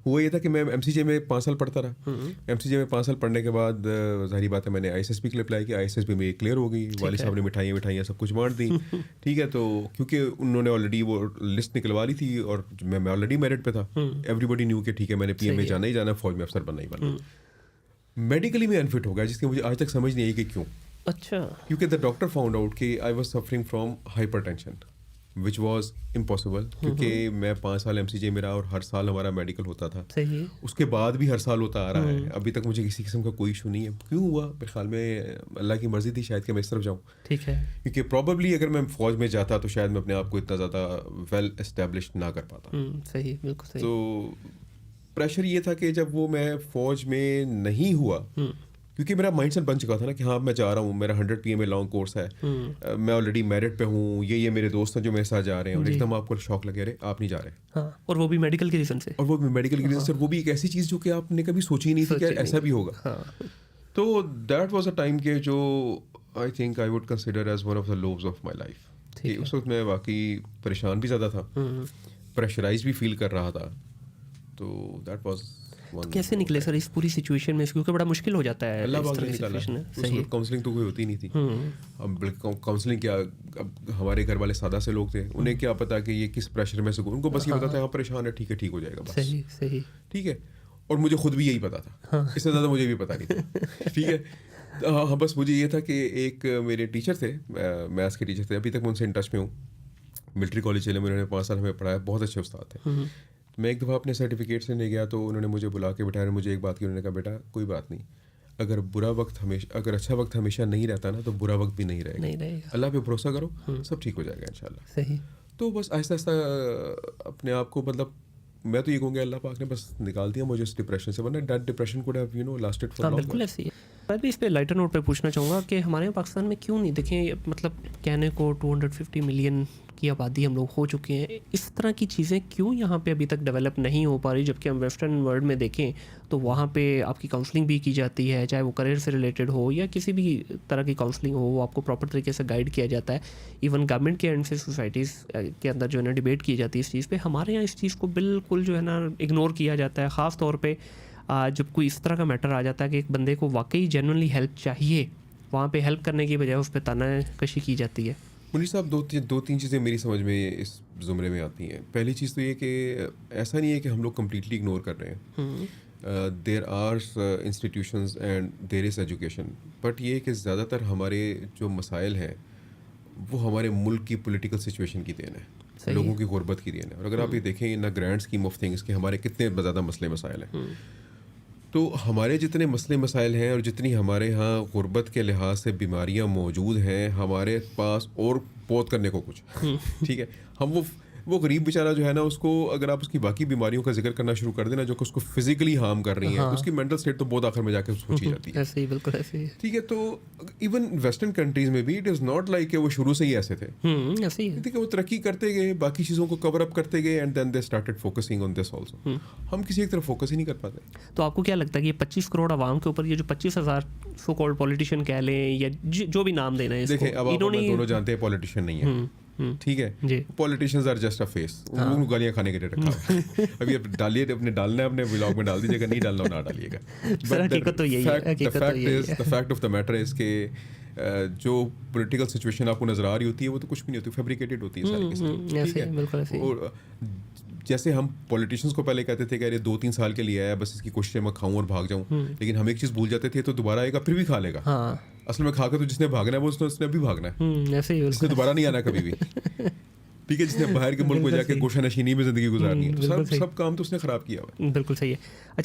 हुआ ये था कि मैं एमसीजे में 5 साल पढ़ता रहा। एमसीजे में 5 साल पढ़ने के बाद ज़ाहिर बात है मैंने आईएसएसबी के लिए अप्लाई किया। आईएसएसबी में क्लियर हो गई, वालिद साहब ने मिठाइयाँ सब कुछ बांट दी। ठीक है, तो क्योंकि उन्होंने ऑलरेडी वो लिस्ट निकलवा ली थी और मैं ऑलरेडी मेरिट पे था। एवरीबडी न्यू कि ठीक है मैंने पीएम में जाना ही जाना, फौज में अफसर बनना ही बनना। मेडिकली में अनफिट हो गया, जिसकी मुझे आज तक समझ नहीं आई कि क्यों। अच्छा। क्योंकि द डॉक्टर फाउंड आउट कि I was suffering from hypertension which was impossible, क्योंकि मैं 5 साल एमसीजे में रहा और हर साल हमारा मेडिकल होता था। सही। उसके बाद भी हर साल होता आ रहा है, अभी तक मुझे किसी किस्म का कोई इशू नहीं है। क्यों हुआ? मेरे ख्याल में अल्लाह की मर्जी थी शायद कि मैं इस तरफ जाऊँ। ठीक है। क्योंकि प्रॉबली अगर मैं फौज में जाता तो शायद मैं अपने आप को इतना ज़्यादा वेल एस्टेब्लिश ना कर पाता। सही, बिल्कुल सही। तो प्रेशर ये था कि जब वो मैं फौज में नहीं हुआ, क्योंकि मेरा माइंडसेट बन चुका था ना कि हाँ मैं जा रहा हूँ, मेरा 100 PM में लॉन्ग कोर्स है, मैं ऑलरेडी मेरिट पे हूँ, ये मेरे दोस्त हैं जो मेरे साथ जा रहे हैं, और एकदम आपको शौक लगे रहे आप नहीं जा रहे। हाँ, और वो भी मेडिकल के रीज़न से। और वो मेडिकल के रीज़न से, वो भी एक ऐसी चीज़ जो कि आपने कभी सोची ही नहीं थी कि ऐसा भी होगा। हाँ। तो दैट वाज अ टाइम के जो I think I would consider as one of the loves of my life. उस वक्त मैं वाकई परेशान भी ज़्यादा था, प्रेशराइज भी फील कर रहा था। तो दैट वाज तो कैसे निकले सर इस पूरी सिचुएशन में, क्योंकि बड़ा मुश्किल हो जाता है अल्लाह इस पाक तरह ने की निकाला। सिचुएशन है। उस सही। वक्त काउंसलिंग तो कोई होती नहीं थी। अब काउंसलिंग क्या, अब हमारे घर वाले सादा से लोग थे, उन्हें क्या पता कि ये किस प्रेशर में से, उनको बस ये पता था हाँ परेशान है, ठीक है ठीक हो जाएगा बस। सही सही। ठीक है, और मुझे खुद भी यही पता था, इससे ज़्यादा मुझे भी पता नहीं था। ठीक है, हाँ बस मुझे ये था कि एक मेरे टीचर थे, मैथ्स के टीचर थे, अभी तक मैं उनसे इन टच में हूँ। मिलिट्री कॉलेज चले में उन्होंने 5 साल हमें पढ़ाया, बहुत अच्छे उस्ताद थे। मैं एक दफ़ा अपने सर्टिफिकेट से नहीं गया तो उन्होंने मुझे बुला के बिठाया, मुझे एक बात की, उन्होंने कहा बेटा कोई बात नहीं, अगर बुरा वक्त हमेशा, अगर अच्छा वक्त हमेशा नहीं रहता ना तो बुरा वक्त भी नहीं रहेगा। अल्लाह पे भरोसा करो, सब ठीक हो जाएगा इंशाल्लाह। सही। तो बस आहिस्ता आहिस्ता अपने आप को, मतलब मैं तो ये कहूँगा अल्लाह पाक ने बस निकाल दिया मुझे इस डिप्रेशन से, वरना that depression could have you know lasted for long. बिल्कुल ऐसी है। मैं भी इस पे लाइटर नोट पे पूछना चाहूँगा कि हमारे यहाँ पाकिस्तान में क्यों नहीं, देखें मतलब कहने को 250 मिलियन की आबादी हम लोग हो चुके हैं, इस तरह की चीज़ें क्यों यहाँ पे अभी तक डेवलप नहीं हो पा रही, जबकि हम वेस्टर्न वर्ल्ड में देखें तो वहाँ पे आपकी काउंसलिंग भी की जाती है, चाहे वो करियर से रिलेटेड हो या किसी भी तरह की काउंसलिंग हो, वो आपको प्रॉपर तरीके से गाइड किया जाता है। इवन गवर्नमेंट के एंड से सोसाइटीज़ के अंदर जो है ना डिबेट की जाती है इस चीज़ पे। हमारे यहाँ इस चीज़ को बिल्कुल जो है ना इग्नोर किया जाता है, ख़ास तौर पर जब कोई इस तरह का मैटर आ जाता है कि एक बंदे को वाकई जेन्युइनली हेल्प चाहिए, वहाँ पे हेल्प करने की बजाय उस पर तानाकशी की जाती है। मुनीर साहब, दो तीन चीज़ें मेरी समझ में इस ज़ुमरे में आती हैं। पहली चीज़ तो ये कि ऐसा नहीं है कि हम लोग कम्प्लीटली इग्नोर कर रहे हैं। There are institutions and there is education, but ये कि ज़्यादातर हमारे जो मसाइल हैं वो हमारे मुल्क की पॉलिटिकल सिचुएशन की देन है, लोगों की गुर्बत की देन है। और अगर आप ये देखें in a grand scheme of things कि हमारे कितने ज़्यादा मसले मसाइल हैं, तो हमारे जितने मसले मसाइल हैं और जितनी हमारे यहाँ गुर्बत के लिहाज से बीमारियाँ मौजूद हैं, हमारे पास और बहुत करने को कुछ। ठीक है, हम वो गरीब बेचारा जो है ना, उसको अगर आप उसकी बाकी बीमारियों का जिक्र करना शुरू कर देना जो कि उसको फिजिकली हार्म कर रही हैं, तो उसकी मेंटल स्टेट तो बहुत आखिर में जाकर सोची जाती है। ऐसे ही, बिल्कुल ऐसे ही। ठीक है, तो इवन वेस्टर्न कंट्रीज में भी इट इज़ नॉट लाइक कि वो शुरू से ही ऐसे थे। ऐसे ही है। ठीक है, वो तरक्की करते गए, बाकी चीज़ों को कवर अप करते गए, and then they started focusing on this also. हम किसी एक तरफ फोकस ही नहीं कर पाते। तो आपको क्या लगता है कि ये 25 करोड़ आवाम के ऊपर ये जो 25,000 सो कॉल्ड पॉलिटिशियन कह लें या जो भी नाम देना है, देखें अब आप दोनों जानते हैं पॉलिटिशियन नहीं है। ठीक है, politicians are just a face, उनको गालियाँ खाने के लिए रखा है। अभी आप डालिए, अपने डालना है अपने व्लॉग में डाल दीजिएगा, नहीं डालना ना डालिएगा। हकीकत तो यही है। The fact of the matter is के जो पॉलिटिकल सिचुएशन आपको नजर आ रही होती है वो तो कुछ भी नहीं होती, फैब्रिकेटेड होती है सारी की सारी। ठीक है, और जैसे हम पॉलिटिशियंस को पहले कहते थे कि अरे 2-3 साल के लिए आया, बस इसकी कोशिश मैं खाऊं और भाग जाऊं, लेकिन हम एक चीज़ भूल जाते थे, तो दोबारा आएगा फिर भी खा लेगा। असल में खाकर तो जिसने भागना है वो उसने भी भागना है, इसने दोबारा नहीं आना कभी भी। ठीक है, जिसने बाहर के मुल्क में जाके गोशा नशीनी में ज़िंदगी गुजारनी है, सब काम तो उसने ख़राब किया हुआ है। बिल्कुल सही है।